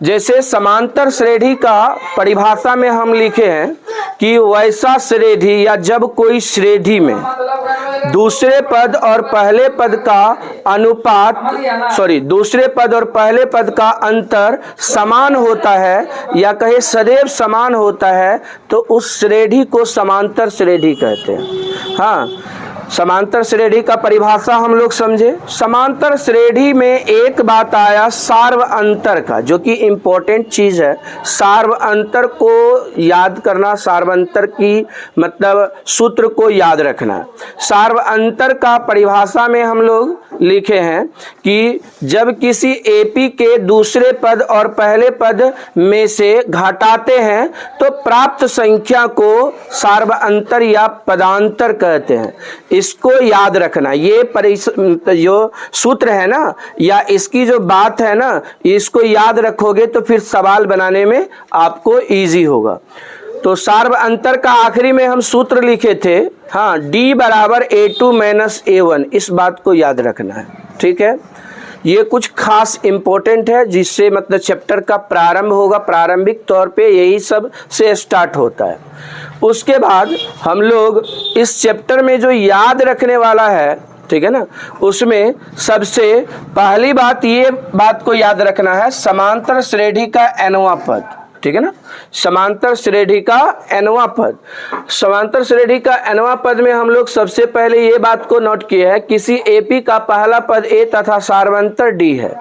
जैसे समांतर श्रेणी का परिभाषा में हम लिखे हैं कि वैसा श्रेणी या जब कोई श्रेणी में दूसरे पद और पहले पद का अनुपात दूसरे पद और पहले पद का अंतर समान होता है या कहे सदैव समान होता है तो उस श्रेणी को समांतर श्रेणी कहते हैं। हाँ, समांतर श्रेणी का परिभाषा हम लोग समझे। समांतर श्रेणी में एक बात आया सार्व अंतर का, जो कि इम्पोर्टेंट चीज है। सार्व अंतर को याद करना, सार्व अंतर की मतलब सूत्र को याद रखना। सार्व अंतर का परिभाषा में हम लोग लिखे हैं कि जब किसी एपी के दूसरे पद और पहले पद में से घटाते हैं तो प्राप्त संख्या को सार्व अंतर या पदांतर कहते हैं। इसको याद रखना। ये जो सूत्र है ना, या इसकी जो बात है ना, इसको याद रखोगे तो फिर सवाल बनाने में आपको इजी होगा। तो सार्व अंतर का आखिरी में हम सूत्र लिखे थे, हाँ, D बराबर A2 माइनस A1। इस बात को याद रखना है, ठीक है। ये कुछ खास इंपॉर्टेंट है जिससे मतलब चैप्टर का प्रारंभ होगा। प्रारंभिक तौर पे यही सब से स्टार्ट होता है। उसके बाद हम लोग इस चैप्टर में जो याद रखने वाला है, ठीक है ना, उसमें सबसे पहली बात ये बात को याद रखना है समांतर श्रेणी का nवां पद, ठीक है ना। समांतर श्रेणी का nवां पद, समांतर श्रेणी का nवां पद में हम लोग सबसे पहले ये बात को नोट किया है, किसी एपी का पहला पद ए तथा सार्वंतर डी है।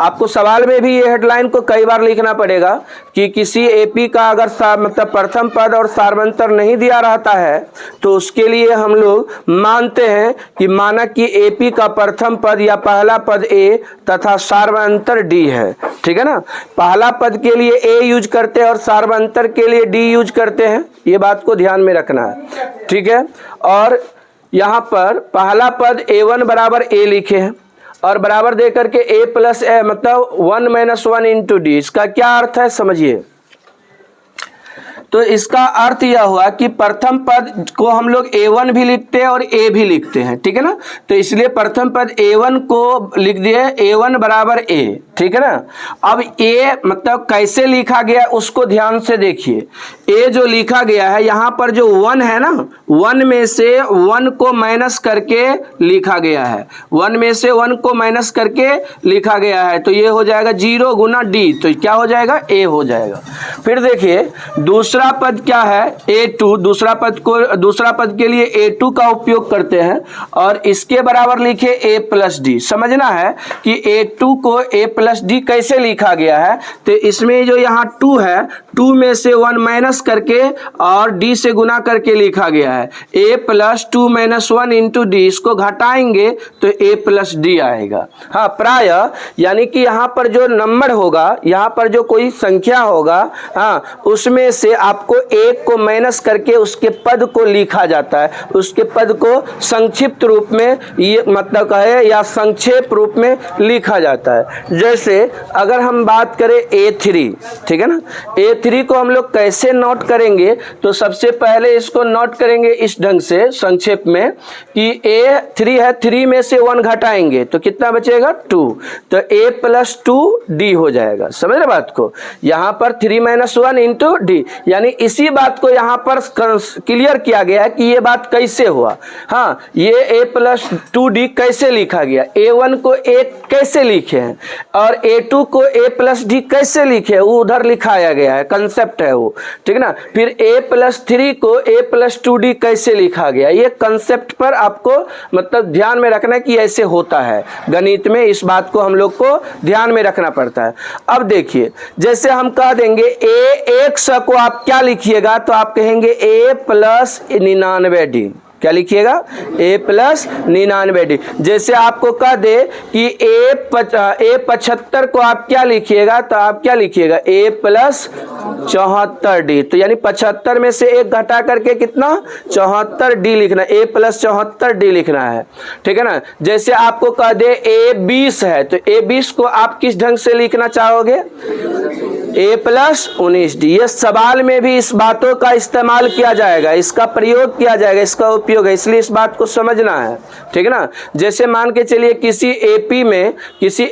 आपको सवाल में भी ये हेडलाइन को कई बार लिखना पड़ेगा कि किसी एपी का अगर मतलब प्रथम पद और सार्वंतर नहीं दिया रहता है तो उसके लिए हम लोग मानते हैं कि माना कि एपी का प्रथम पद या पहला पद ए तथा सार्वंतर डी है, ठीक है ना। पहला पद के लिए ए यूज करते हैं और सार्वंतर के लिए डी यूज करते हैं। ये बात को ध्यान में रखना है, ठीक है। और यहाँ पर पहला पद A1 बराबर ए लिखे हैं और बराबर दे करके A प्लस ए मतलब 1 माइनस 1 इंटू डी। इसका क्या अर्थ है समझिए। तो इसका अर्थ यह हुआ कि प्रथम पद को हम लोग A1 भी लिखते हैं और A भी लिखते हैं, ठीक है ना। तो इसलिए प्रथम पद A1 को लिख दिए A1 बराबर A, ठीक है ना। अब A मतलब कैसे लिखा गया उसको ध्यान से देखिए। A जो लिखा गया है यहाँ पर जो 1 है ना, 1 में से 1 को माइनस करके लिखा गया है। 1 में से 1 को माइनस करके लिखा गया है तो ये हो जाएगा 0 गुना D, तो क्या हो जाएगा A हो जाएगा। फिर देखिए दूसरा पद क्या है A2। दूसरा पद के लिए A2 का उपयोग करते हैं और इसके बराबर लिखे A प्लस डी। समझना है कि A2 को A प्लस डी कैसे लिखा गया है। तो इसमें जो यहाँ 2 है, 2 में से 1 माइनस करके और D से गुना करके लिखा गया है। A plus 2 minus 1 into D, इसको घटाएंगे तो A प्लस डी आएगा। हाँ, प्राय यानी कि यहाँ पर जो नंबर होगा, यहाँ पर जो कोई संख्या होगा, हाँ, उसमें से आपको एक को माइनस करके उसके पद को लिखा जाता है। उसके पद को संक्षिप्त रूप में ये मतलब कहे या संक्षेप रूप में लिखा जाता है। जैसे अगर हम बात करें A3, ठीक है ना। A3 को हम लोग कैसे नोट करेंगे तो सबसे पहले इसको नोट करेंगे इस ढंग से संक्षेप में कि A3 है, 3 में से 1 घटाएंगे तो कितना बचेगा 2, तो A प्लस 2D हो जाएगा। समझ रहे बात को। यहाँ पर 3 माइनस 1 इंटू डी, यानी इसी बात को यहाँ पर क्लियर किया गया है कि ये बात कैसे हुआ। हाँ, ये A प्लस 2D कैसे लिखा गया, A1 को A कैसे लिखे हैं और A2 को A प्लस डी कैसे लिखे, वो उधर लिखाया गया है, कंसेप्ट है वो, ठीक है ना। फिर A प्लस 3 को A प्लस 2D कैसे लिखा गया, ये कंसेप्ट पर आपको मतलब ध्यान में रखना कि ऐसे होता है। गणित में इस बात को हम लोग को ध्यान में रखना पड़ता है। अब देखिए, जैसे हम कह देंगे A1 को आप क्या लिखिएगा तो आप कहेंगे A प्लस 99D। क्या लिखिएगा A प्लस 99D। जैसे आपको कह दे कि A 75 को आप क्या लिखिएगा तो आप क्या लिखिएगा A प्लस 74D। तो यानी 75 में से 1 घटा करके कितना 74D लिखना, A प्लस 74D लिखना है, ठीक है ना। जैसे आपको कह दे A 20 है तो A 20 को आप किस ढंग से लिखना चाहोगे, a प्लस 19d। ये सवाल में भी इस बातों का इस्तेमाल किया जाएगा, इसका प्रयोग किया जाएगा, इसका उपयोग है, इसलिए इस बात को समझना है, ठीक है ना। जैसे मान के चलिए किसी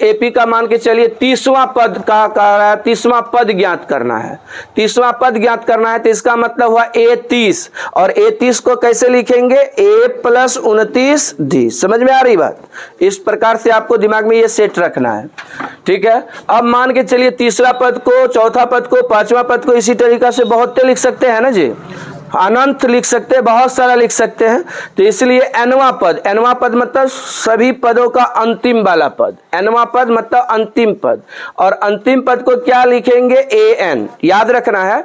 एपी का मान के चलिए 30वां पद का 30वां पद ज्ञात करना है, 30वां पद ज्ञात करना है, तो इसका मतलब हुआ a30, और a30 को कैसे लिखेंगे, a प्लस 29d। समझ में आ रही बात? इस प्रकार से आपको दिमाग में ये सेट रखना है, ठीक है। अब मान के चलिए तीसरा पद को, चौथा पद को, पांचवा पद को इसी तरीका से बहुत लिख सकते हैं ना जी, अनंत लिख सकते हैं, बहुत सारा लिख सकते हैं। तो इसलिए nवां पद मतलब सभी पदों का अंतिम वाला पद, nवां पद मतलब अंतिम पद, और अंतिम पद को क्या लिखेंगे, an। याद रखना है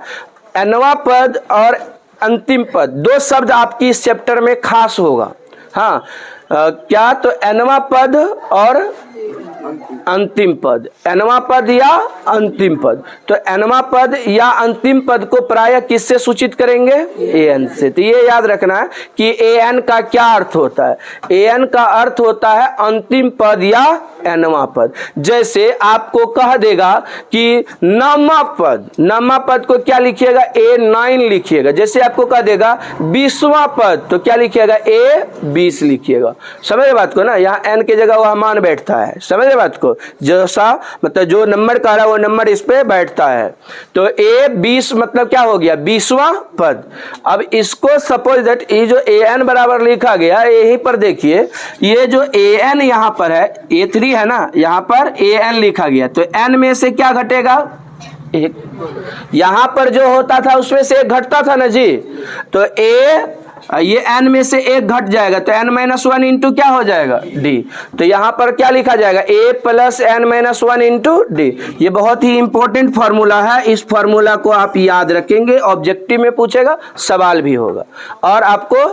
nवां पद और अंतिम पद, दो शब्द आपकी इस चैप्टर में खास होगा। हाँ, क्या? तो nवां पद और अंतिम पद, nवां पद या अंतिम पद। तो nवां पद या अंतिम पद को प्रायः किससे सूचित करेंगे, an से। तो ये याद रखना है कि an का क्या अर्थ होता है। an का अर्थ होता है अंतिम पद या nवां पद। जैसे आपको कह देगा कि नववां पद को क्या लिखिएगा, a9 लिखिएगा। जैसे आपको कह देगा 20वां पद, तो क्या लिखिएगा, a20 लिखिएगा। समझे बात को ना, यहाँ n की जगह वह मान बैठता है, समझे बात को, जैसा मतलब जो नंबर कह रहा है वो नंबर इस पे बैठता है। तो a20 मतलब क्या हो गया, 20वां पद। अब इसको सपोज दैट ये जो an बराबर लिखा गया, यहीं पर देखिए ये जो an यहाँ पर है, a3 है ना, यहाँ पर an लिखा गया, तो n में से क्या घटेगा, एक। यहाँ पर जो होता था उसमें से एक घटता था ना जी, तो ये n में से एक घट जाएगा, तो n-1 इंटू क्या हो जाएगा, d। तो यहाँ पर क्या लिखा जाएगा, a plus n-1 into d। ये बहुत ही इंपॉर्टेंट फॉर्मूला है, इस फॉर्मूला को आप याद रखेंगे, ऑब्जेक्टिव में पूछेगा, सवाल भी होगा। और आपको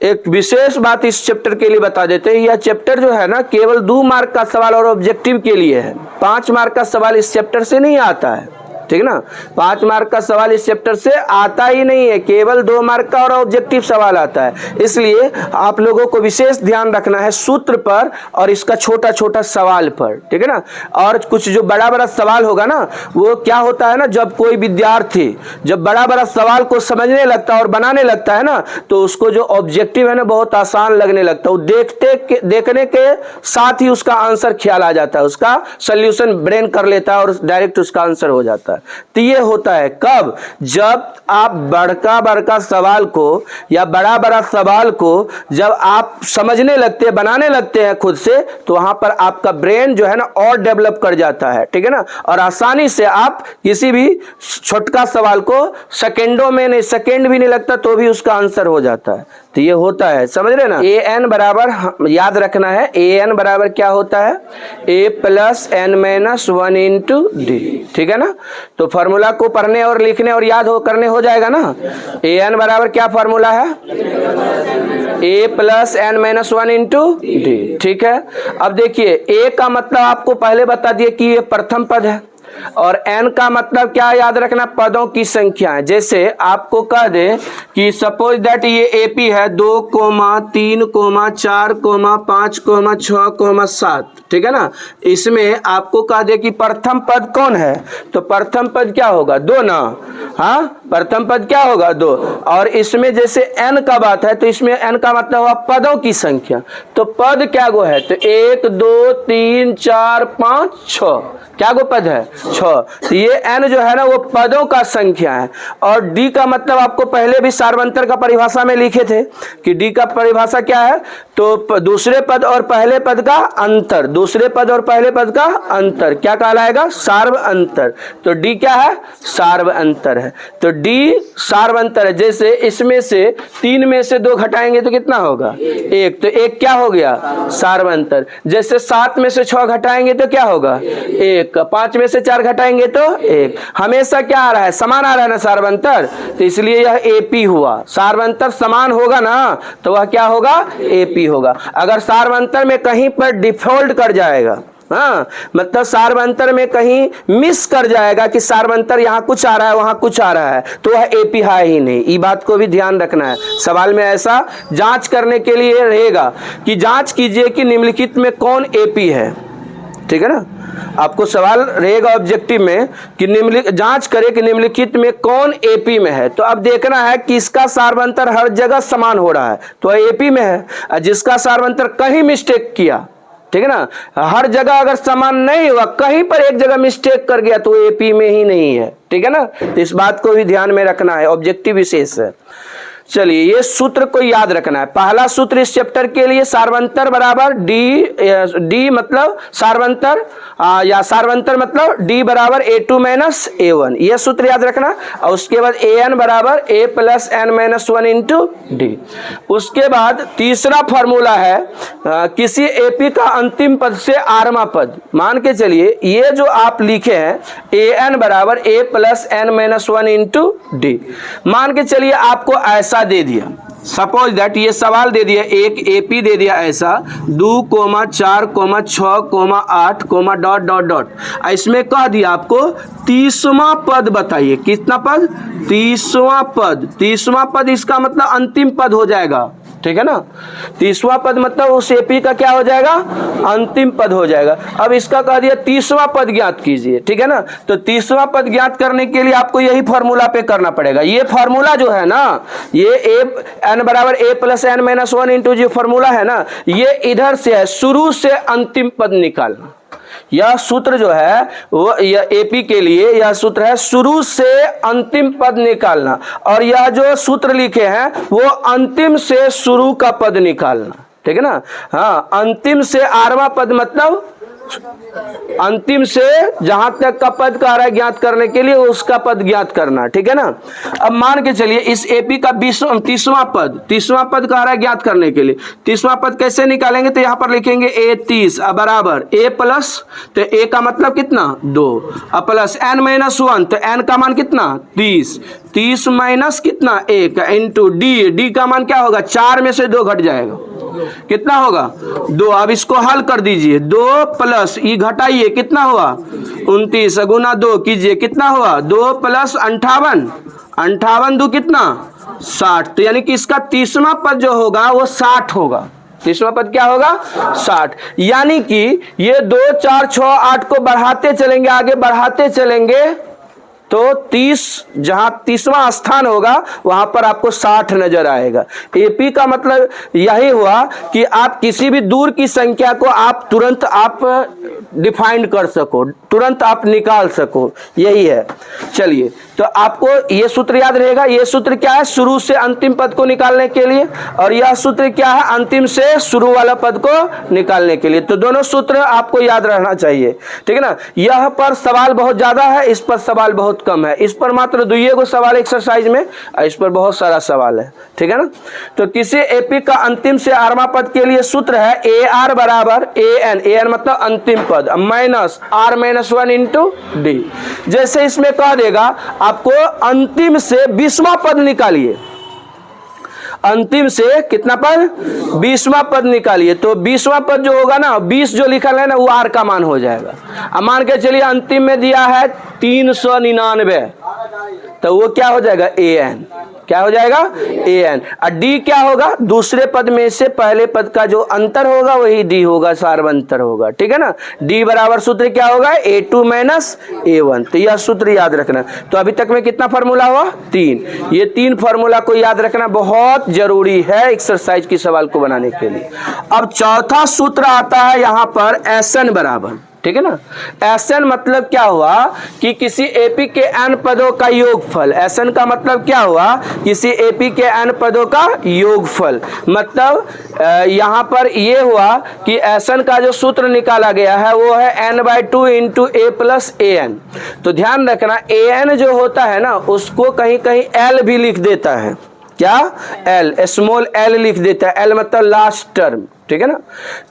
एक विशेष बात इस चैप्टर के लिए बता देते हैं, यह चैप्टर जो है ना केवल 2 मार्क का सवाल और ऑब्जेक्टिव के लिए है, 5 मार्क का सवाल इस चैप्टर से नहीं आता है, ठीक ना। 5 मार्क का सवाल इस चैप्टर से आता ही नहीं है, केवल 2 मार्क का और ऑब्जेक्टिव सवाल आता है। इसलिए आप लोगों को विशेष ध्यान रखना है सूत्र पर और इसका छोटा छोटा सवाल पर, ठीक है ना। और कुछ जो बड़ा बड़ा सवाल होगा ना, वो क्या होता है ना, जब कोई विद्यार्थी जब बड़ा बड़ा सवाल को समझने लगता है और बनाने लगता है ना, तो उसको जो ऑब्जेक्टिव है ना बहुत आसान लगने लगता है, वो देखने के साथ ही उसका आंसर ख्याल आ जाता है, उसका सोल्यूशन ब्रेन कर लेता है और डायरेक्ट उसका आंसर हो जाता है। तो ये होता है कब, जब आप बड़का सवाल को या बड़ा सवाल को जब आप समझने लगते हैं, बनाने लगते हैं खुद से, तो वहां पर आपका ब्रेन जो है ना और डेवलप कर जाता है, ठीक है ना। और आसानी से आप किसी भी छोटका सवाल को सेकंडों में नहीं, सेकंड भी नहीं लगता तो भी उसका आंसर हो जाता है। तो ये होता है, समझ रहे ना। an बराबर याद रखना है, an बराबर क्या होता है, a plus n-1 into d, ठीक है ना। तो फॉर्मूला को पढ़ने और लिखने और याद करने हो जाएगा ना। an बराबर क्या फॉर्मूला है, a plus n-1 into d, ठीक है। अब देखिए a का मतलब आपको पहले बता दिए कि ये प्रथम पद है, और n का मतलब क्या याद रखना, पदों की संख्या है। जैसे आपको कह दे कि सपोज दैट ये AP है 2, 3, 4, 5, 6, 7, ठीक है ना। इसमें आपको कह दे कि प्रथम पद कौन है, तो प्रथम पद क्या होगा, 2 ना। हाँ, प्रथम पद क्या होगा, 2। और इसमें जैसे n का बात है, तो इसमें n का मतलब हुआ पदों की संख्या। तो पद क्या गो है, तो 1, 2, 3, 4, 5, 6, क्या गो पद है, 6। तो ये n जो है ना वो पदों का संख्या है। और d का मतलब आपको पहले भी सार्वंतर का परिभाषा में लिखे थे कि d का परिभाषा क्या है, तो दूसरे पद और पहले पद का अंतर, दूसरे पद और पहले पद का अंतर क्या कहलाएगा, सार्व अंतर। तो d क्या है, सार्व अंतर है। तो d सार्व अंतर है। जैसे इसमें से 3 में से 2 घटाएंगे तो कितना होगा, 1, तो 1 क्या हो गया, सार्व अंतर। जैसे 7 में से 6 घटाएंगे तो क्या होगा, 1, 5 में से 4 घटाएंगे तो 1। हमेशा क्या आ रहा है, समान आ रहा है ना सार्वंतर, तो इसलिए यह AP हुआ। सार्वंतर समान होगा ना तो वह क्या होगा, AP होगा। अगर सार्वंतर में कहीं पर डिफॉल्ट कर जाएगा, हाँ मतलब सार्वंतर में कहीं मिस कर जाएगा कि सार्वंतर यहाँ कुछ आ रहा है वहां कुछ आ रहा है, तो वह AP है ही नहीं। ये बात को भी ध्यान रखना है। सवाल में ऐसा जांच करने के लिए रहेगा कि जांच कीजिए कि निम्नलिखित में कौन AP है, ठीक है ना। आपको सवाल रहेगा ऑब्जेक्टिव में कि जांच करें कि निम्नलिखित में कौन एपी में है। तो अब देखना है कि इसका सार्वंतर हर जगह समान हो रहा है तो एपी में है। जिसका सार्वंतर कहीं मिस्टेक किया, ठीक है ना, हर जगह अगर समान नहीं हुआ, कहीं पर एक जगह मिस्टेक कर गया तो एपी में ही नहीं है, ठीक है ना। तो इस बात को भी ध्यान में रखना है, ऑब्जेक्टिव विशेष है। चलिए ये सूत्र को याद रखना है। पहला सूत्र इस चैप्टर के लिए सार्वंतर बराबर डी मतलब सार्वंतर या सार्वंतर मतलब डी बराबर A2 माइनस A1, यह सूत्र याद रखना। और उसके बाद AN बराबर A plus N minus 1 into D. उसके बाद तीसरा फॉर्मूला है किसी एपी का अंतिम पद से आरवा पद। मान के चलिए ये जो आप लिखे हैं AN बराबर A plus N minus 1 into D. मान के चलिए आपको ऐसा दे दिया, सपोज दैट ये सवाल दे दिया, एक एपी दे दिया ऐसा 2,4,6,8, डॉट डॉट डॉट। इसमें कह दिया आपको 30वां पद बताइए। कितना पद? 30वां पद। 30वां पद इसका मतलब अंतिम पद हो जाएगा, ठीक है ना। 30वां पद मतलब उस एपी का क्या हो जाएगा? अंतिम पद हो जाएगा। अब इसका कह दिया 30वां पद ज्ञात कीजिए, ठीक है ना। तो 30वां पद ज्ञात करने के लिए आपको यही फॉर्मूला पे करना पड़ेगा। ये फॉर्मूला जो है ना, ये एन बराबर A plus N minus 1 into जो फॉर्मूला है ना, ये इधर से है, शुरू से अंतिम पद निकालना। यह सूत्र जो है वो यह एपी के लिए यह सूत्र है शुरू से अंतिम पद निकालना। और यह जो सूत्र लिखे हैं वो अंतिम से शुरू का पद निकालना, ठीक है ना। हाँ, अंतिम से आरवा पद मतलब अंतिम से जहां तक का पद का रहा है ज्ञात करने के लिए उसका पद ज्ञात करना, ठीक है ना। अब मान के चलिए इस एपी का 30वां पद का रहा है ज्ञात करने के लिए 30वां पद कैसे निकालेंगे? तो यहां पर लिखेंगे A 30 बराबर A प्लस, तो A का मतलब कितना? 2 प्लस N माइनस 1, तो N का मान कितना? 30 माइनस कितना? 1 इंटू डी का मान क्या होगा? 4 में से 2 घट जाएगा, कितना होगा? 2। अब इसको हल कर दीजिए, 2 प्लस ई घटाइए, कितना हुआ? 29 गुना 2 कीजिए, कितना हुआ? 2 प्लस 58 2 कितना? 60। तो यानी कि इसका 30वां पद जो होगा वो 60 होगा। 30वां पद क्या होगा? 60। यानी कि ये 2 4 6 8 को बढ़ाते चलेंगे, आगे बढ़ाते चलेंगे तो 30 जहां 30वां स्थान होगा वहां पर आपको 60 नजर आएगा। एपी का मतलब यही हुआ कि आप किसी भी दूर की संख्या को आप तुरंत आप डिफाइन कर सको, तुरंत आप निकाल सको, यही है। चलिए तो आपको ये सूत्र याद रहेगा। ये सूत्र क्या है? शुरू से अंतिम पद को निकालने के लिए। और यह सूत्र क्या है? अंतिम से शुरू वाला पद को निकालने के लिए। तो दोनों सूत्र आपको याद रहना चाहिए, ठीक है ना। यह पर सवाल बहुत ज्यादा है, इस पर सवाल बहुत कम है। इस पर मात्र 2 सवाल एक्सरसाइज में, इस पर बहुत सारा सवाल है, ठीक है ना। तो किसी एपी का अंतिम से आरवा पद के लिए सूत्र है AR बराबर AN मतलब अंतिम पद minus R minus 1 into D. जैसे इसमें कह देगा आपको अंतिम से 20वां पद निकालिए, अंतिम से कितना पद? 20वां पद निकालिए। तो 20वां पद जो होगा ना, 20 जो लिखा है ना वो R का मान हो जाएगा। अब मान के चलिए अंतिम में दिया है 399, तो वो क्या हो जाएगा? AN। क्या हो जाएगा? AN। और D क्या होगा? दूसरे पद में से पहले पद का जो अंतर होगा वही D होगा, सार्वंतर होगा, ठीक है ना। D बराबर सूत्र क्या होगा? A2 minus A1। तो यह सूत्र याद रखना। तो अभी तक में कितना फार्मूला हुआ? 3। ये 3 फार्मूला को याद रखना बहुत जरूरी है एक्सरसाइज की सवाल को बनाने के लिए। अब चौथा सूत्र आता है यहाँ पर SN बराबर, ठीक है ना। SN मतलब क्या हुआ कि किसी एपी के n पदों का योगफल। SN का मतलब क्या हुआ? किसी एपी के n पदों का योगफल। मतलब यहाँ पर ये हुआ कि SN का जो सूत्र निकाला गया है वो है n/2 into A plus AN। तो ध्यान रखना AN जो होता है ना उसको कहीं कहीं L भी लिख देता है। क्या? L, स्मॉल l लिख देता है। L मतलब लास्ट टर्म, ठीक है ना।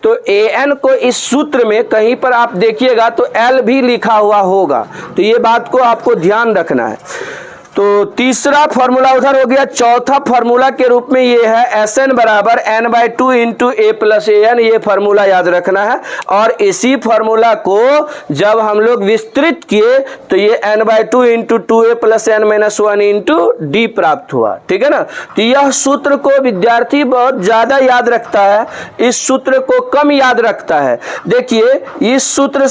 तो AN को इस सूत्र में कहीं पर आप देखिएगा तो L भी लिखा हुआ होगा। तो ये बात को आपको ध्यान रखना है। तो तीसरा फॉर्मूला उधर हो गया। चौथा फॉर्मूला के रूप में ये है Sn बराबर n/2 into A plus an, ये फॉर्मूला याद रखना है। और इसी फॉर्मूला को जब हम लोग विस्तृत किए तो ये n/2 into 2a plus n minus 1 into D प्राप्त हुआ। ठीक है ना। तो यह सूत्र को विद्यार्थी बहुत ज्यादा याद रखता है, इस सूत्र को कम याद रखता है। देखिए इस सूत्र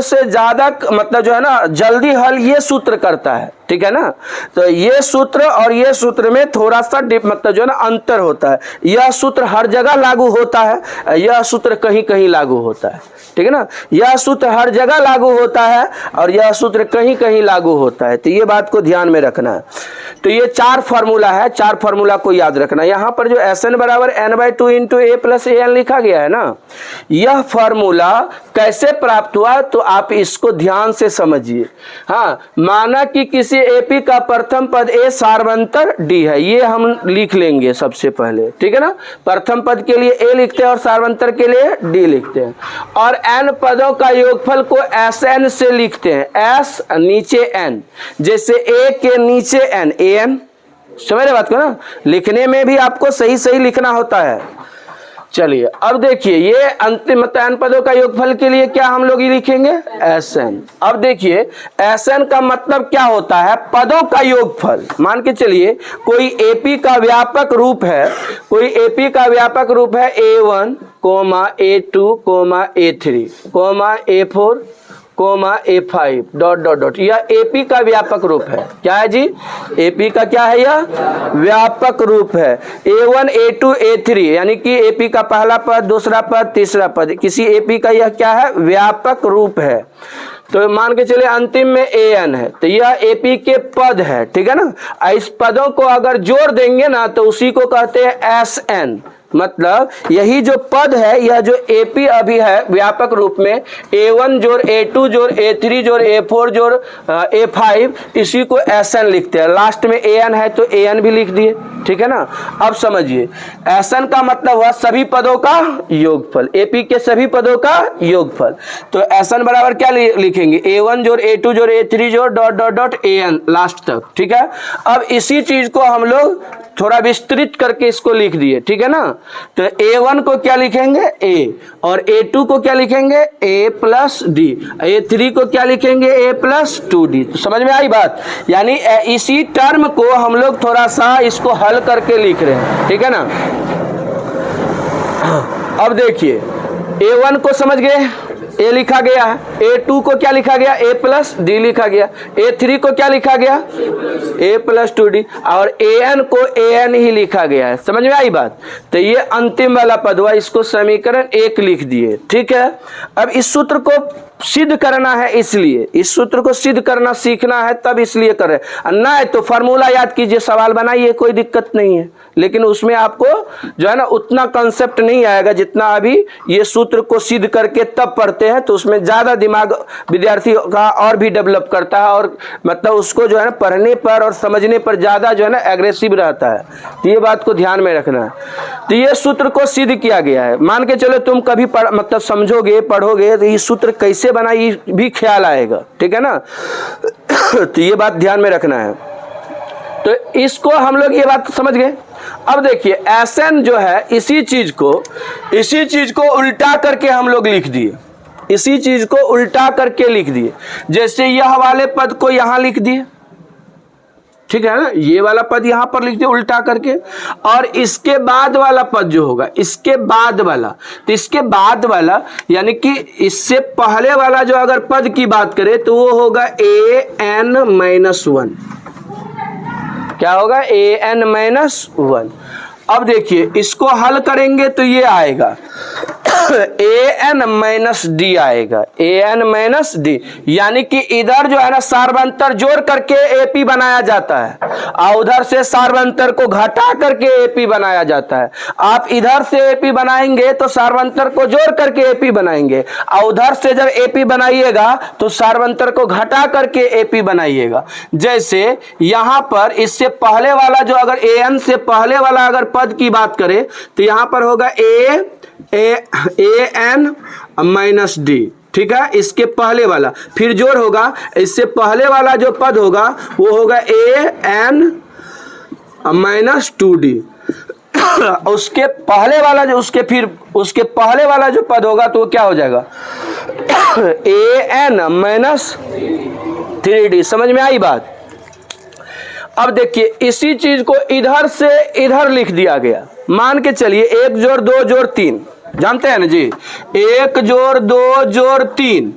से ज्यादा मतलब जो है ना जल्दी हल ये सूत्र करता है। ठीक है ना। तो ये सूत्र और ये सूत्र में थोड़ा सा मतलब जो है ना अंतर होता है। यह सूत्र हर जगह लागू होता है, यह सूत्र कहीं कहीं लागू होता है। ठीक है ना। यह सूत्र हर जगह लागू होता है और यह सूत्र कहीं कहीं लागू होता है। तो ये बात को ध्यान में रखना है। तो ये 4 फॉर्मूला है, 4 फॉर्मूला को याद रखना। यहाँ पर जो Sn बराबर n/2 into A plus an लिखा गया है ना, यह फॉर्मूला कैसे प्राप्त हुआ तो आप इसको ध्यान से समझिए। हाँ, माना कि किसी एपी का प्रथम पद ए सार्वंतर डी है, ये हम लिख लेंगे सबसे पहले। ठीक है ना। प्रथम पद के लिए ए लिखते हैं और सार्वंतर के लिए डी लिखते हैं। और n पदों का योगफल को Sn से लिखते हैं, S नीचे n, जैसे a के नीचे n, an। समझ रहे बात को ना। लिखने में भी आपको सही सही लिखना होता है। चलिए अब देखिए ये अंतिम मतलब n पदों का योगफल के लिए क्या हम लोग ही लिखेंगे, Sn। अब देखिए Sn का मतलब क्या होता है, पदों का योगफल। मान के चलिए कोई एपी का व्यापक रूप है, कोई एपी का व्यापक रूप है A1, A2, A3, A4, A5 ... यह एपी का व्यापक रूप है। क्या है जी, एपी का क्या है, यह व्यापक रूप है। A1, A2, A3 यानी कि एपी का पहला पद, दूसरा पद, तीसरा पद, किसी एपी का यह क्या है, व्यापक रूप है। तो मान के चलिए अंतिम में an है, तो यह एपी के पद है। ठीक है ना। इस पदों को अगर जोड़ देंगे ना तो उसी को कहते हैं Sn। मतलब यही जो पद है, यह जो एपी अभी है व्यापक रूप में, A1 जोड़ A2 जोड़ A3 जोड़ A4 जोड़ A5, इसी को Sn लिखते हैं। लास्ट में an है तो an भी लिख दिए। ठीक है ना। अब समझिए Sn का मतलब हुआ सभी पदों का योगफल, एपी के सभी पदों का योगफल। तो Sn बराबर क्या लिखेंगे, A1 जोड़ A2 जोड़ A3 जोड़ ... an लास्ट तक। ठीक है। अब इसी चीज को हम लोग थोड़ा विस्तृत करके इसको लिख दिए। ठीक है ना। तो A1 को क्या लिखेंगे, A, और A2 को क्या लिखेंगे, A प्लस डी, A3 को क्या लिखेंगे, A प्लस 2D। तो समझ में आई बात। यानी इसी टर्म को हम लोग थोड़ा सा इसको हल करके लिख रहे हैं। ठीक है ना। अब देखिए A1 को समझ गए, ए लिखा गया है। A2 को क्या लिखा गया, A प्लस डी लिखा गया। A3 को क्या लिखा गया, A प्लस 2D, और an को an ही लिखा गया है। समझ में आई बात। तो ये अंतिम वाला पद हुआ, इसको समीकरण 1 लिख दिए। ठीक है। अब इस सूत्र को सिद्ध करना है, इसलिए इस सूत्र को सिद्ध करना सीखना है, तब इसलिए कर रहे। ना तो फार्मूला याद कीजिए, सवाल बनाइए, कोई दिक्कत नहीं है। लेकिन उसमें आपको जो है ना उतना कंसेप्ट नहीं आएगा जितना अभी ये सूत्र को सिद्ध करके तब पढ़ते हैं। तो उसमें ज्यादा दिमाग विद्यार्थी का और भी डेवलप करता है, और मतलब उसको जो है ना पढ़ने पर और समझने पर ज्यादा जो है ना एग्रेसिव रहता है। तो ये बात को ध्यान में रखना है। तो ये सूत्र को सिद्ध किया गया है। मान के चलो तुम कभी मतलब समझोगे, पढ़ोगे, तो ये सूत्र कैसे बना ये भी ख्याल आएगा। ठीक है ना। तो ये बात ध्यान में रखना है। तो इसको हम लोग ये बात समझ गए। अब देखिए Sn जो है इसी चीज को उल्टा करके हम लोग लिख दिए, इसी चीज को उल्टा करके लिख दिए। जैसे यह वाले पद को यहां लिख दिए। ठीक है ना। ये वाला पद यहां पर लिख दिया उल्टा करके, और इसके बाद वाला पद जो होगा, इसके बाद वाला, तो इसके बाद वाला यानी कि इससे पहले वाला जो अगर पद की बात करें तो वो होगा an-1। क्या होगा, an-1। अब देखिए इसको हल करेंगे तो ये आएगा an-d आएगा, an-d। यानी कि इधर जो है ना सार्वंतर जोड़ करके एपी बनाया जाता है, और उधर से सार्वंतर को घटा करके एपी बनाया जाता है। आप इधर से एपी बनाएंगे तो सार्वंतर को जोड़ करके एपी बनाएंगे, और उधर से जब एपी बनाइएगा तो सार्वंतर को घटा करके एपी बनाइएगा। जैसे यहां पर इससे पहले वाला जो अगर an से पहले वाला अगर पद की बात करें तो यहां पर होगा an-d। ठीक है, इसके पहले वाला, फिर जोड़ होगा, इससे पहले वाला जो पद होगा वो होगा an माइनस 2d, उसके पहले वाला जो उसके पहले वाला जो पद होगा तो वो क्या हो जाएगा an माइनस 3d। समझ में आई बात? अब देखिए इसी चीज को इधर से इधर लिख दिया गया। मान के चलिए 1 जोड़ 2 जोड़ 3, जानते हैं ना जी, 1 जोड़ 2 जोड़ 3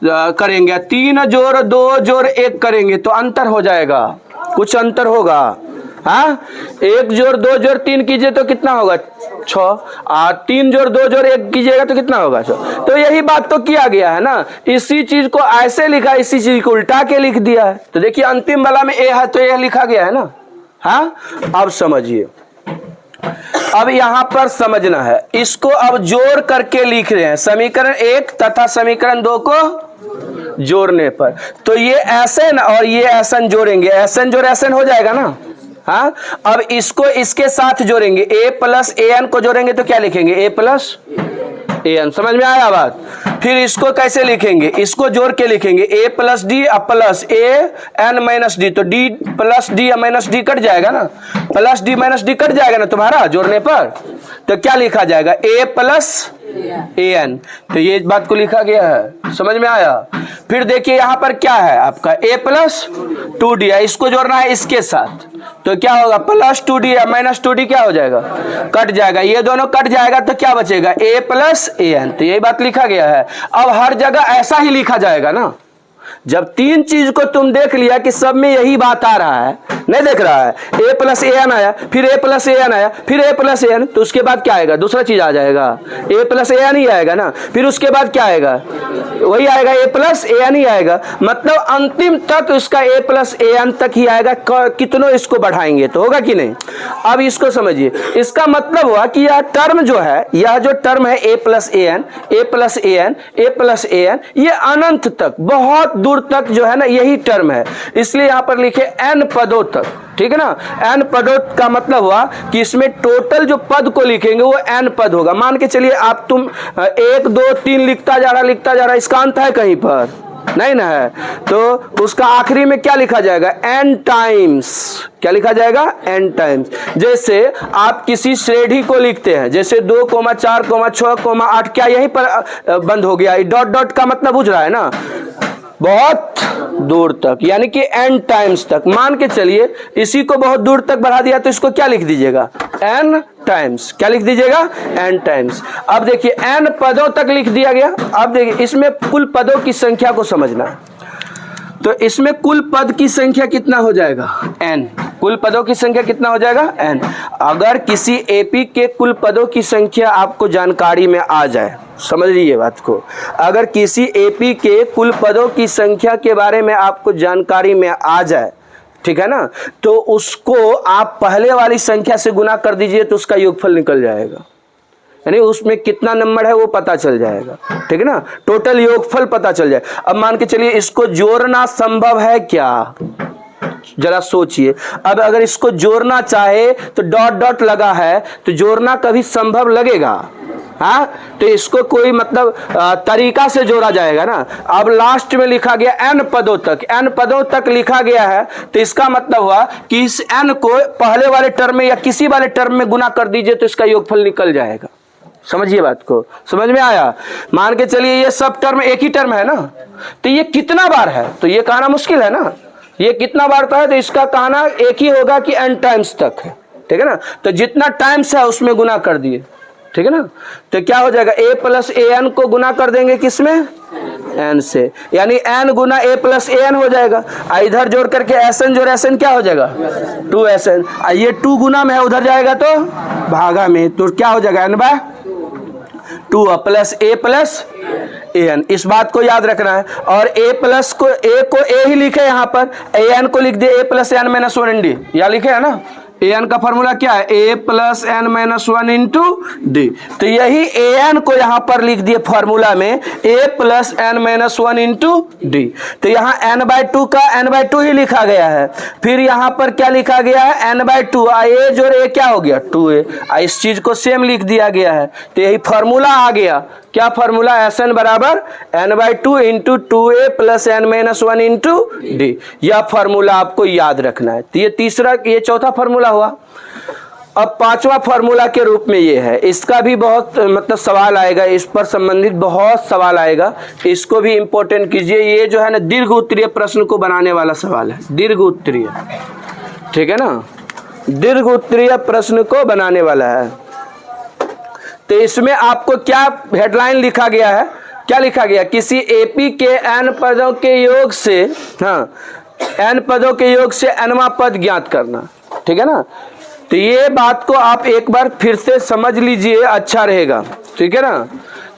करेंगे, 3 जोड़ 2 जोड़ 1 करेंगे तो अंतर हो जाएगा, कुछ अंतर होगा। हाँ, 1 जोड़ 2 जोड़ 3 कीजिए तो कितना होगा 6, 3 जोड़ 2 जोड़ 1 कीजिएगा तो कितना होगा 6। तो यही बात तो किया गया है ना, इसी चीज को ऐसे लिखा, इसी चीज को उल्टा के लिख दिया है। तो देखिए अंतिम वाला में ए है तो यह लिखा गया है ना। हाँ, अब समझिए, अब यहां पर समझना है, इसको अब जोड़ करके लिख रहे हैं, समीकरण 1 तथा समीकरण 2 को जोड़ने पर। तो ये Sn और ये Sn जोड़ेंगे, Sn जोड़ Sn हो जाएगा ना। हाँ, अब इसको इसके साथ जोड़ेंगे, a प्लस an को जोड़ेंगे तो क्या लिखेंगे a प्लस an। समझ में आया बात? फिर इसको कैसे लिखेंगे, इसको जोड़ के लिखेंगे a plus D plus a n minus D, तो d plus D minus D cut जाएगा ना, plus D minus D cut जाएगा ना तुम्हारा जोड़ने पर, तो क्या लिखा जाएगा a प्लस an। तो ये बात को लिखा गया है, समझ में आया? फिर देखिए यहां पर क्या है आपका a प्लस 2d है, इसको जोड़ना है इसके साथ, तो क्या होगा प्लस 2d माइनस 2d क्या हो जाएगा, कट जाएगा, ये दोनों कट जाएगा तो क्या बचेगा a प्लस an। तो यही बात लिखा गया है। अब हर जगह ऐसा ही लिखा जाएगा ना, जब तीन चीज को तुम देख लिया कि सब में यही बात आ रहा है, नहीं देख रहा है, a प्लस an आया, फिर a प्लस an आया, फिर a प्लस an, तो उसके बाद क्या आएगा, दूसरा चीज आ जाएगा, a प्लस an ही आएगा ना, फिर उसके बाद क्या आएगा, वही आएगा a प्लस an ही आएगा, मतलब अंतिम तक उसका a प्लस an तक ही आएगा, कितनों इसको बढ़ाएंगे तो होगा कि नहीं। अब इसको समझिए, इसका मतलब हुआ कि यह टर्म जो है, यह जो टर्म है a plus an, a plus an, a plus an, ये अनंत तक, बहुत दूर तक जो है ना यही टर्म है, इसलिए यहां पर लिखे n पदों तक, ठीक है ना। n पदों का मतलब हुआ कि इसमें टोटल जो पद को लिखेंगे वो n पद होगा। मान के चलिए आप तुम 1 2 3 लिखता जा रहा, इसका अंत है कहीं पर नहीं ना है, तो उसका आखिरी में क्या लिखा जाएगा n टाइम्स, क्या लिखा जाएगा n टाइम्स। जैसे आप किसी श्रेणी को लिखते हैं, जैसे 2, 4, 6, 8, क्या यहीं पर बंद हो गया, डॉट डॉट का मतलब बुझ रहा है ना, बहुत दूर तक, यानी कि n टाइम्स तक। मान के चलिए इसी को बहुत दूर तक बढ़ा दिया तो इसको क्या लिख दीजिएगा n टाइम्स, क्या लिख दीजिएगा n टाइम्स। अब देखिए n पदों तक लिख दिया गया। अब देखिए इसमें कुल पदों की संख्या को समझना, तो इसमें कुल पद की संख्या कितना हो जाएगा n, कुल पदों की संख्या कितना हो जाएगा n। अगर किसी एपी के कुल पदों की संख्या आपको जानकारी में आ जाए, समझ लीजिए बात को, अगर किसी एपी के कुल पदों की संख्या के बारे में आपको जानकारी में आ जाए, ठीक है ना, तो उसको आप पहले वाली संख्या से गुना कर दीजिए तो उसका योगफल निकल जाएगा, यानी उसमें कितना नंबर है वो पता चल जाएगा, ठीक है ना, टोटल योगफल पता चल जाए। अब मान के चलिए इसको जोड़ना संभव है क्या, जरा सोचिए। अब अगर इसको जोड़ना चाहे तो डॉट डॉट लगा है तो जोड़ना कभी संभव लगेगा, हाँ, तो इसको कोई मतलब तरीका से जोड़ा जाएगा ना। अब लास्ट में लिखा गया n पदों तक, n पदों तक लिखा गया है, तो इसका मतलब हुआ कि इस n को पहले वाले टर्म में या किसी वाले टर्म में गुना कर दीजिए तो इसका योगफल निकल जाएगा। समझिए बात को, समझ में आया। मान के चलिए ये सब टर्म एक ही टर्म है ना, तो ये कितना बार है तो ये कहना मुश्किल है ना, ये कितना बार था, तो इसका कहना एक ही होगा कि n टाइम्स तक है, ठीक है ना। तो जितना टाइम्स है उसमें गुना कर दिए, ठीक है ना, तो क्या हो जाएगा a प्लस an को गुना कर देंगे किसमें n से, यानी n Guna a plus an हो जाएगा। इधर जोड़ करके sn जोड़ sn क्या हो जाएगा 2sn, ये 2 गुना में है, उधर जाएगा तो भागा में, तो क्या हो जाएगा n by 2 plus a plus an। इस बात को याद रखना है। और a प्लस को a ही लिखे यहाँ पर, an को लिख दिए a plus n minus 1d, या लिखे है ना। an का फॉर्मूला क्या है a plus n minus 1 into D, तो यही an को यहाँ पर लिख दिए फॉर्मूला में a plus n minus 1 into D. तो यहाँ n/2 का n/2 ही लिखा गया है। फिर यहाँ पर क्या लिखा गया है n/2, a जोड़ a क्या हो गया 2a, इस चीज को सेम लिख दिया गया है, तो यही फॉर्मूला आ गया। क्या फॉर्मूला, Sn बराबर n/2 into 2a plus n-1 into D. यह फॉर्मूला आपको याद रखना है। तो ये चौथा फॉर्मूला हुआ। अब पांचवा फॉर्मूला के रूप में ये है, इसका भी बहुत मतलब सवाल आएगा, इस पर संबंधित बहुत सवाल आएगा, इसको भी इंपॉर्टेंट कीजिए। ये जो है ना दीर्घ उत्तरीय प्रश्न को बनाने वाला सवाल है, दीर्घ उत्तरीय, ठीक है ना, दीर्घ उत्तरीय प्रश्न को बनाने वाला है। तो इसमें आपको क्या हेडलाइन लिखा गया है, क्या लिखा गया, किसी एपी के n पदों के योग से, हाँ n पदों के योग से nवां पद ज्ञात करना, ठीक है ना। तो ये बात को आप एक बार फिर से समझ लीजिए, अच्छा रहेगा, ठीक है ना।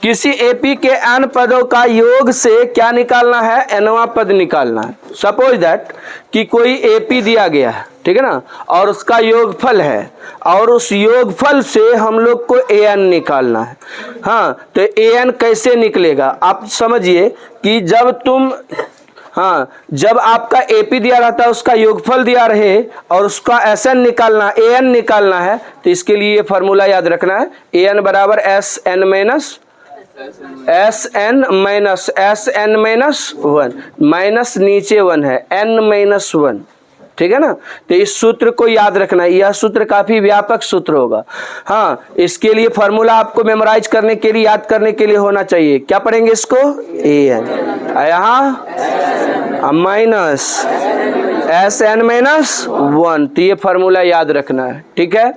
किसी एपी के n पदों का योग से क्या निकालना है, nवां पद निकालना है। सपोज दैट कि कोई एपी दिया गया है, ठीक है ना, और उसका योगफल है, और उस योगफल से हम लोग को an निकालना है। हाँ, तो an कैसे निकलेगा आप समझिए कि जब आपका एपी दिया रहता है, उसका योगफल दिया रहे और उसका एन निकालना है, तो इसके लिए ये फॉर्मूला याद रखना है, an बराबर SN माइनस 1, माइनस नीचे 1 है, n-1, ठीक है ना। तो इस सूत्र को याद रखना है, यह सूत्र काफी व्यापक सूत्र होगा। हाँ, इसके लिए फॉर्मूला आपको मेमोराइज करने के लिए, याद करने के लिए होना चाहिए। क्या पढ़ेंगे इसको, an, यहाँ माइनस SN-1, तो ये फॉर्मूला याद रखना है, ठीक है।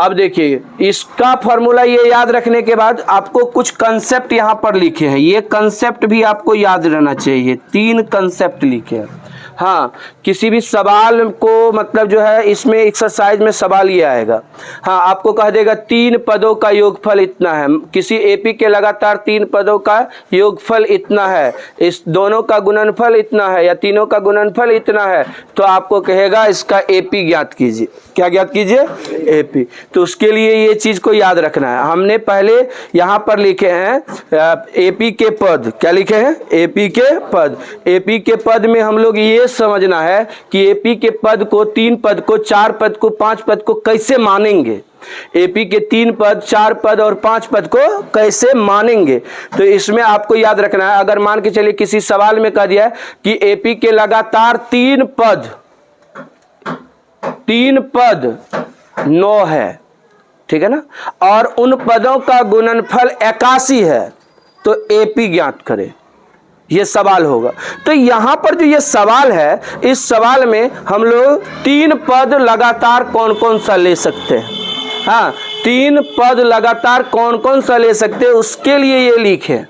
अब देखिए इसका फॉर्मूला ये याद रखने के बाद आपको कुछ कंसेप्ट यहाँ पर लिखे हैं, ये कंसेप्ट भी आपको याद रहना चाहिए। 3 कंसेप्ट लिखे हैं। हाँ, किसी भी सवाल को मतलब जो है इसमें एक्सरसाइज में सवाल ये आएगा। हाँ, आपको कह देगा 3 पदों का योगफल इतना है, किसी एपी के लगातार 3 पदों का योगफल इतना है, इस दोनों का गुणनफल इतना है या तीनों का गुणनफल इतना है, तो आपको कहेगा इसका एपी ज्ञात कीजिए। क्या ज्ञात कीजिए, एपी। तो उसके लिए ये चीज को याद रखना है। हमने पहले यहाँ पर लिखे हैं एपी के पद, क्या लिखे हैं, एपी के पद। एपी के पद में हम लोग ये समझना है कि एपी के पद को, 3 पद को, 4 पद को, 5 पद को कैसे मानेंगे। एपी के 3 पद, 4 पद और 5 पद को कैसे मानेंगे। तो इसमें आपको याद रखना है, अगर मान के चलिए किसी सवाल में कह दिया कि एपी के लगातार 3 पद 9 है, ठीक है ना, और उन पदों का गुणनफल 81 है, तो एपी ज्ञात करें। ये सवाल होगा। तो यहां पर जो ये सवाल है, इस सवाल में हम लोग 3 पद लगातार कौन कौन सा ले सकते हैं। हाँ, 3 पद लगातार कौन कौन सा ले सकते हैं, उसके लिए ये लिखे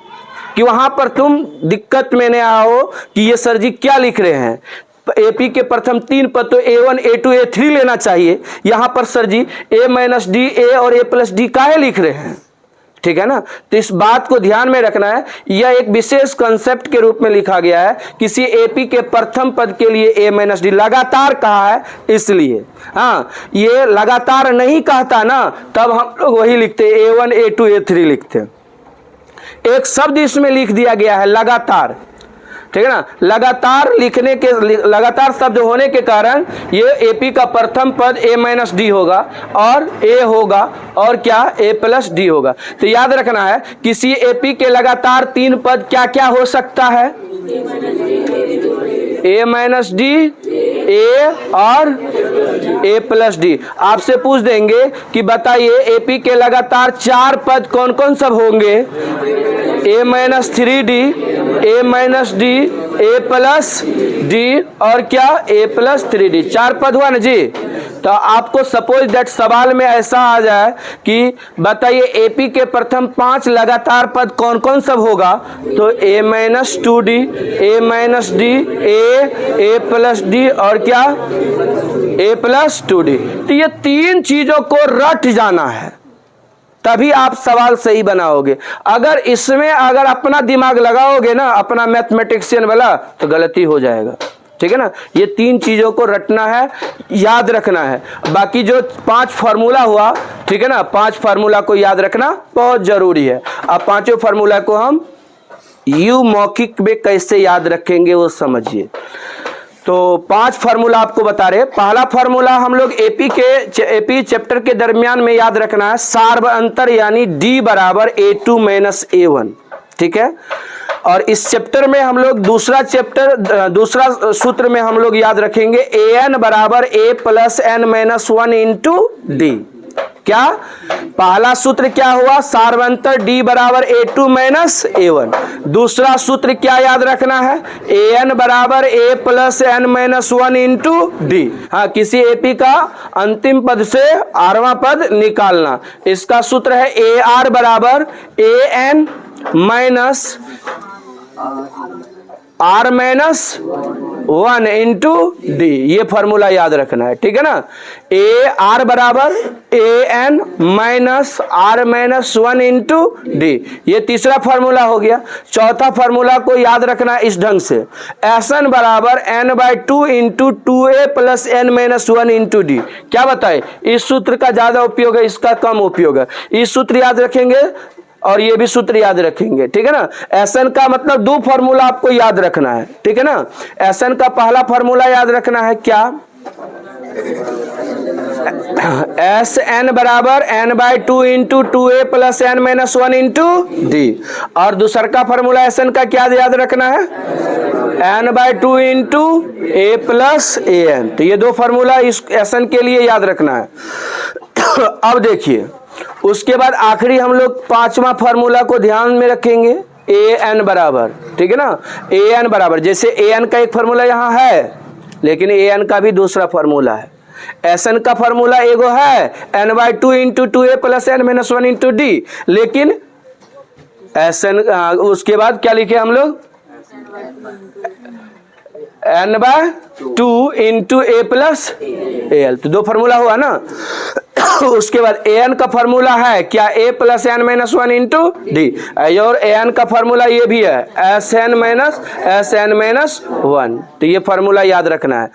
कि वहां पर तुम दिक्कत में न आओ कि ये सर जी क्या लिख रहे हैं। एपी के प्रथम 3 पद तो A1, A2, A3 लेना चाहिए, यहां पर सर जी A-D, A और A+D काहे लिख रहे हैं, ठीक है ना। तो इस बात को ध्यान में रखना है, यह एक विशेष कंसेप्ट के रूप में लिखा गया है। किसी एपी के प्रथम पद के लिए A-D लगातार कहा है, इसलिए हाँ, ये लगातार नहीं कहता ना, तब हम लोग वही लिखते A1, A2, A3 लिखते। एक शब्द इसमें लिख दिया गया है लगातार, ठीक है ना। लगातार लिखने के, लगातार शब्द होने के कारण ये एपी का प्रथम पद A-D होगा और A होगा और क्या, A+D होगा। तो याद रखना है, किसी एपी के लगातार 3 पद क्या क्या हो सकता है, A-D, A और A+D। आपसे पूछ देंगे कि बताइए एपी के लगातार 4 पद कौन कौन सब होंगे, A-3D, A-D, A+D और क्या, A+3D। 4 पद हुआ ना जी। तो आपको सपोज दैट सवाल में ऐसा आ जाए कि बताइए एपी के प्रथम 5 लगातार पद कौन कौन सब होगा, तो A-2D, A-D, A+D और क्या, A+2D। तो ये 3 चीजों को रट जाना है, तभी आप सवाल सही बनाओगे। अगर इसमें अगर अपना दिमाग लगाओगे ना, अपना मैथमेटिशियन वाला, तो गलती हो जाएगा, ठीक है ना। ये 3 चीजों को रटना है, याद रखना है। बाकी जो 5 फार्मूला हुआ, ठीक है ना, 5 फार्मूला को याद रखना बहुत जरूरी है। अब 5 फार्मूला को हम यू मौखिक में कैसे याद रखेंगे वो समझिए। तो 5 फार्मूला आपको बता रहे। पहला फार्मूला हम लोग एपी चैप्टर के दरमियान में याद रखना है, सार्व अंतर यानी D बराबर A2 माइनस A1, ठीक है। और इस चैप्टर में हम लोग दूसरा सूत्र में हम लोग याद रखेंगे AN बराबर A plus N minus 1 into D। क्या पहला सूत्र क्या हुआ, सार्वंतर D बराबर A2 माइनस A1। दूसरा सूत्र क्या याद रखना है, AN बराबर A plus N minus 1 into D। हाँ, किसी एपी का अंतिम पद से आठवां पद निकालना। इसका सूत्र है AR बराबर AN minus R minus 1 into D. ये फॉर्मूला याद रखना है, ठीक है ना। AR बराबर AN minus R minus 1 into D, ये तीसरा फार्मूला हो गया। चौथा फार्मूला को याद रखना इस ढंग से, SN बराबर N/2 into 2A plus N minus 1 into D. क्या बताए, इस सूत्र का ज्यादा उपयोग है, इसका कम उपयोग है। इस सूत्र याद रखेंगे और ये भी सूत्र याद रखेंगे, ठीक है ना। SN का मतलब 2 फार्मूला आपको याद रखना है, ठीक है ना। SN का पहला फार्मूला याद रखना है क्या, SN बराबर N/2 into 2A plus N minus 1 into D. और दूसरा का फार्मूला SN का क्या याद रखना है, N/2 into A plus AN। तो ये 2 फार्मूला इस SN के लिए याद रखना है। अब देखिए, उसके बाद आखिरी हम लोग 5वां फार्मूला को ध्यान में रखेंगे, AN बराबर, ठीक है ना। AN बराबर, जैसे AN का एक फार्मूला यहाँ है, लेकिन AN का भी दूसरा फार्मूला है। SN का फार्मूला एगो है N/2 into 2A plus N minus 1 into D, लेकिन SN उसके बाद क्या लिखे हम लोग, N/2 into A plus AL। तो 2 फार्मूला हुआ ना। उसके बाद AN का फार्मूला है क्या, A plus N minus 1 into D. और AN का फार्मूला ये भी है SN माइनस 1। तो ये फार्मूला याद रखना है।